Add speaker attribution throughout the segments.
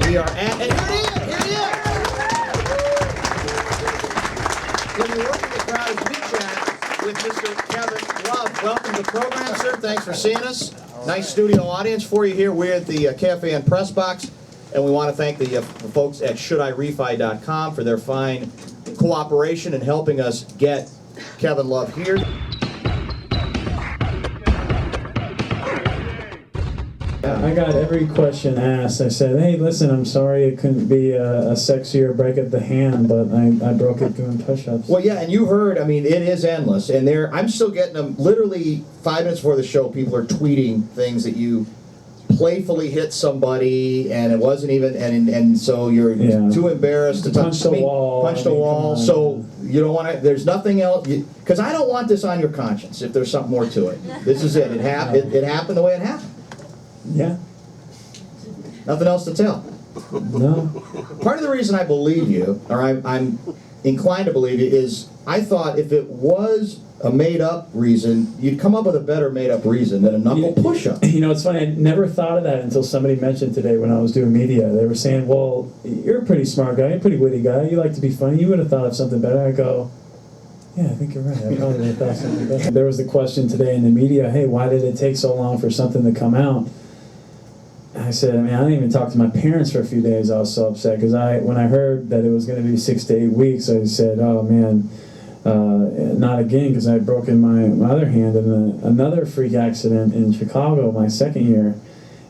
Speaker 1: We are at, and here he is! When you look at the crowd as we chat with Mr. Kevin Love. Welcome to the program, sir. Thanks for seeing us. Nice studio audience for you here. We're at the KFAN Pressbox, and we want to thank the folks at ShouldIRefi.com for their fine cooperation in helping us get Kevin Love here.
Speaker 2: I got every question asked. I said, hey, listen, I'm sorry it couldn't be a sexier break of the hand, but I broke it doing push-ups.
Speaker 1: Well, yeah, and you heard, I mean, it is endless. And I'm still getting them, literally 5 minutes before the show, people are tweeting things that you playfully hit somebody, and it wasn't even, and so you're too embarrassed to
Speaker 2: punch the wall.
Speaker 1: Punch the wall. So you don't want to, there's nothing else, because I don't want this on your conscience if there's something more to it. This is it. It happened the way it happened.
Speaker 2: Yeah.
Speaker 1: Nothing else to tell.
Speaker 2: No.
Speaker 1: Part of the reason I believe you, or I'm inclined to believe you, is I thought if it was a made-up reason, you'd come up with a better made-up reason than a knuckle push-up.
Speaker 2: You know, it's funny, I never thought of that until somebody mentioned today when I was doing media. They were saying, well, you're a pretty smart guy, you're a pretty witty guy, you like to be funny, you would have thought of something better. I go, yeah, I think you're right, I probably would have thought of something better. There was the question today in the media, hey, why did it take so long for something to come out? I said, I mean, I didn't even talk to my parents for a few days. I was so upset because when I heard that it was going to be 6 to 8 weeks, I said, oh man, not again, because I had broken my other hand in another freak accident in Chicago my second year,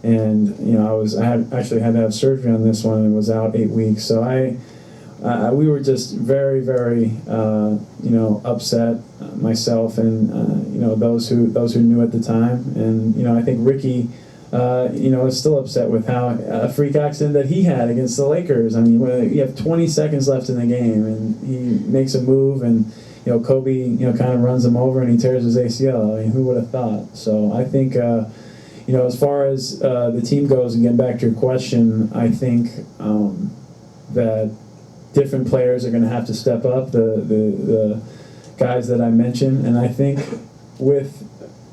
Speaker 2: and you know I actually had to have surgery on this one and was out 8 weeks. So we were just very, very upset, myself and those who knew at the time, and I think Ricky. Is still upset with how a freak accident that he had against the Lakers. I mean, you have 20 seconds left in the game, and he makes a move, and Kobe, kind of runs him over, and he tears his ACL. I mean, who would have thought? So I think, as far as the team goes, and getting back to your question, I think that different players are going to have to step up. The guys that I mentioned, and I think with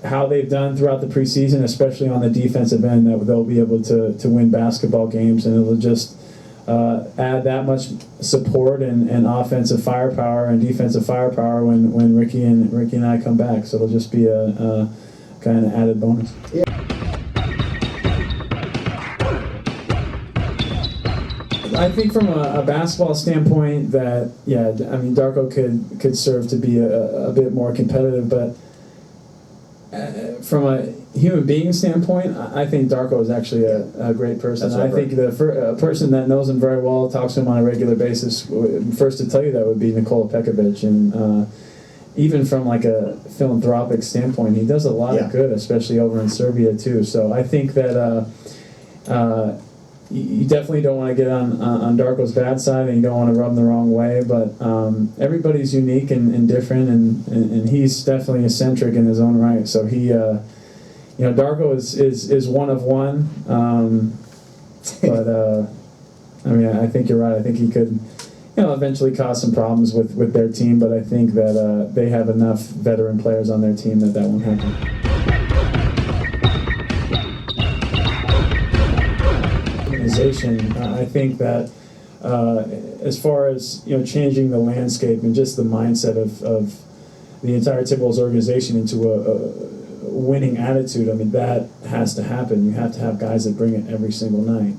Speaker 2: how they've done throughout the preseason, especially on the defensive end, that they'll be able to win basketball games, and it'll just add that much support and offensive firepower and defensive firepower when Ricky and I come back. So it'll just be a kind of added bonus.
Speaker 1: Yeah.
Speaker 2: I think from a basketball standpoint that, I mean, Darko could serve to be a bit more competitive, but from a human being standpoint, I think Darko is actually a great person. I think a person that knows him very well, talks to him on a regular basis, first to tell you that would be Nikola Pekovic. And even from like a philanthropic standpoint, he does a lot of good, especially over in Serbia too. So I think that you definitely don't want to get on Darko's bad side, and you don't want to rub him the wrong way, but everybody's unique and different, and he's definitely eccentric in his own right. So he, Darko is one of one, but I mean, I think you're right. I think he could, eventually cause some problems with their team, but I think that they have enough veteran players on their team that won't happen. I think that as far as changing the landscape and just the mindset of the entire Timberwolves organization into a winning attitude, I mean, that has to happen. You have to have guys that bring it every single night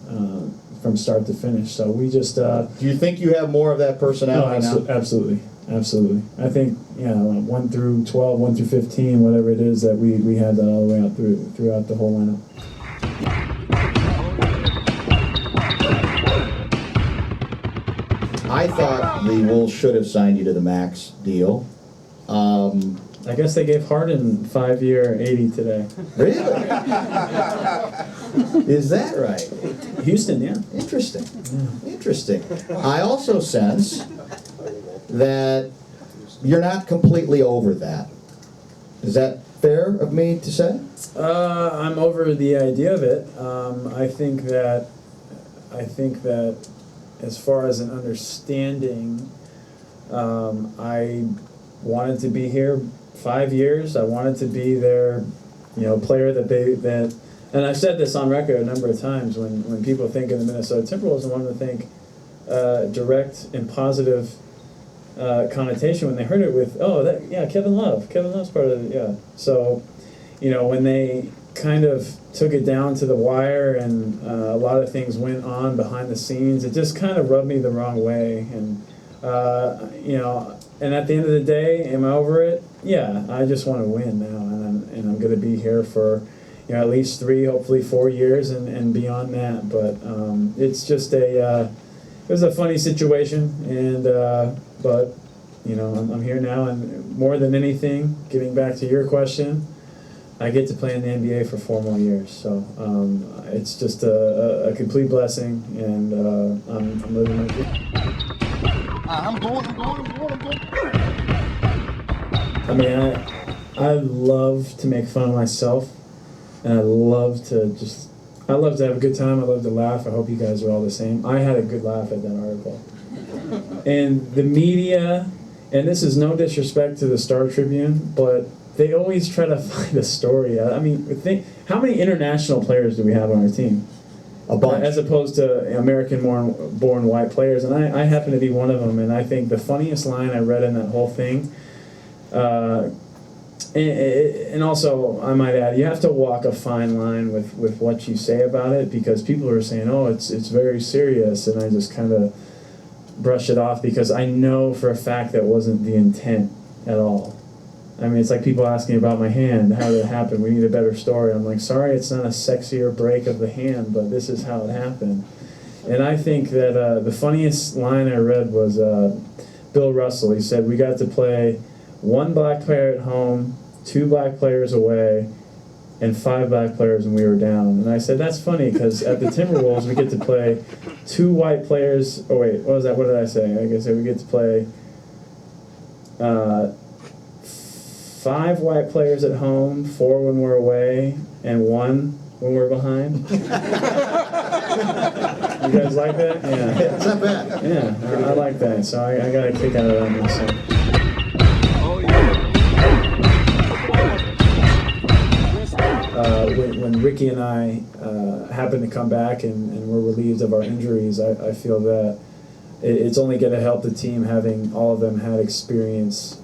Speaker 2: from start to finish. So we just do
Speaker 1: you think you have more of that personality now?
Speaker 2: Absolutely. I think 1 through 12, 1 through 15, whatever it is, that we had that all the way out throughout the whole lineup.
Speaker 1: I thought the Wolves should have signed you to the max deal.
Speaker 2: I guess they gave Harden 5-year $80 today.
Speaker 1: Really? Is that right?
Speaker 2: Houston, yeah.
Speaker 1: Interesting. Interesting. I also sense that you're not completely over that. Is that fair of me to say?
Speaker 2: I'm over the idea of it. I think that as far as an understanding, I wanted to be here 5 years. I wanted to be their, player that and I've said this on record a number of times, when people think of the Minnesota Timberwolves and want to think direct and positive connotation when they heard it with, Kevin Love's part of it, yeah. So, when they kind of took it down to the wire and a lot of things went on behind the scenes, it just kind of rubbed me the wrong way. And, and at the end of the day, am I over it? Yeah, I just want to win now, and I'm going to be here for, at least 3, hopefully 4 years and beyond that. But it's just it was a funny situation, and but I'm here now, and more than anything, getting back to your question, I get to play in the NBA for 4 more years. So it's just a complete blessing, and I'm living my dream.
Speaker 3: I'm going.
Speaker 2: I mean, I love to make fun of myself, and I love to have a good time. I love to laugh. I hope you guys are all the same. I had a good laugh at that article. And the media, and this is no disrespect to the Star Tribune, but they always try to find a story. I mean, how many international players do we have on our team?
Speaker 1: A bunch.
Speaker 2: As opposed to American-born white players, and I happen to be one of them. And I think the funniest line I read in that whole thing, and also I might add, you have to walk a fine line with what you say about it, because people are saying, "Oh, it's very serious," and I just kind of brush it off because I know for a fact that wasn't the intent at all. I mean, it's like people asking about my hand. How did it happen? We need a better story. I'm like, sorry, it's not a sexier break of the hand, but this is how it happened. And I think that the funniest line I read was Bill Russell. He said, we got to play 1 black player at home, 2 black players away, and 5 black players when we were down. And I said, that's funny, because at the Timberwolves, we get to play 2 white players. Oh, wait, what was that? What did I say? I guess we get to play 5 white players at home, 4 when we're away, and 1 when we're behind. You guys like that? Yeah.
Speaker 1: It's not bad.
Speaker 2: Yeah, I like that. So I got a kick out of that myself. When Ricky and I happened to come back and were relieved of our injuries, I feel that it's only going to help the team having all of them had experience,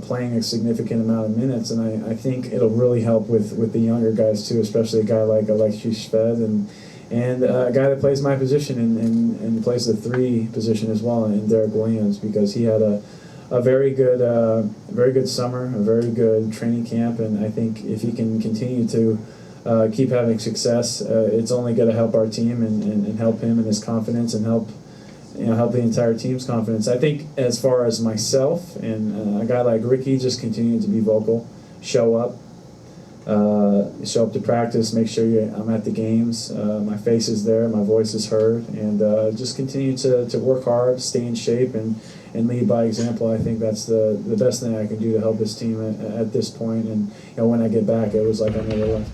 Speaker 2: playing a significant amount of minutes, and I think it'll really help with the younger guys too, especially a guy like Alexis Shved and a guy that plays my position and plays the 3 position as well, and Derek Williams, because he had a very good summer, a very good training camp, and I think if he can continue to keep having success, it's only going to help our team and help him and his confidence, and help the entire team's confidence. I think as far as myself and a guy like Ricky, just continue to be vocal, show up to practice, make sure I'm at the games, my face is there, my voice is heard, and just continue to work hard, stay in shape, and lead by example. I think that's the best thing I can do to help this team at this point. And when I get back, it was like I never left.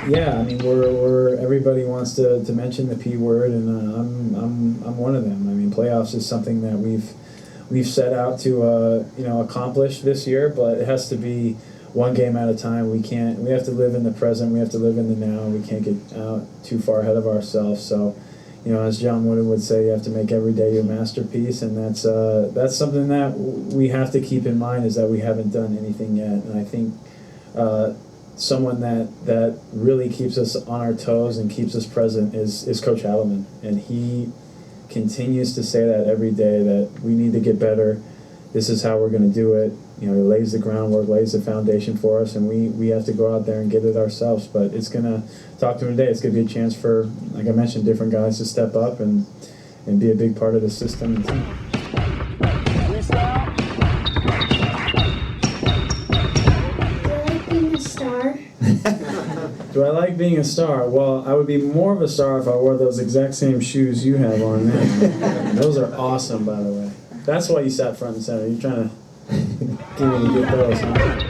Speaker 2: Yeah, I mean, we're everybody wants to mention the P word, and I'm one of them. I mean, playoffs is something that we've set out to accomplish this year, but it has to be one game at a time. We have to live in the present. We have to live in the now. We can't get out too far ahead of ourselves. So, as John Wooden would say, you have to make every day your masterpiece, and that's something that we have to keep in mind, is that we haven't done anything yet. And I think someone that really keeps us on our toes and keeps us present is Coach Hadelman, and he continues to say that every day, that we need to get better. This is how we're going to do it. He lays the groundwork, lays the foundation for us, and we have to go out there and get it ourselves. But it's going to, talk to him today, it's going to be a chance for, like I mentioned, different guys to step up and be a big part of the system and team. Do I like being a star? Well, I would be more of a star if I wore those exact same shoes you have on now. Those are awesome, by the way. That's why you sat front and center. You're trying to get me to get those, huh?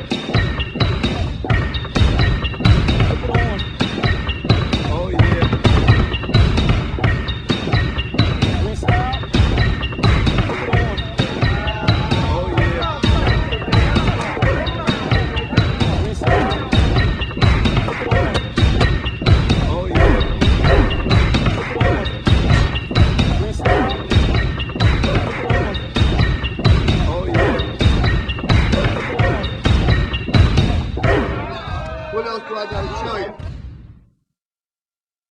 Speaker 3: else do I gotta show you?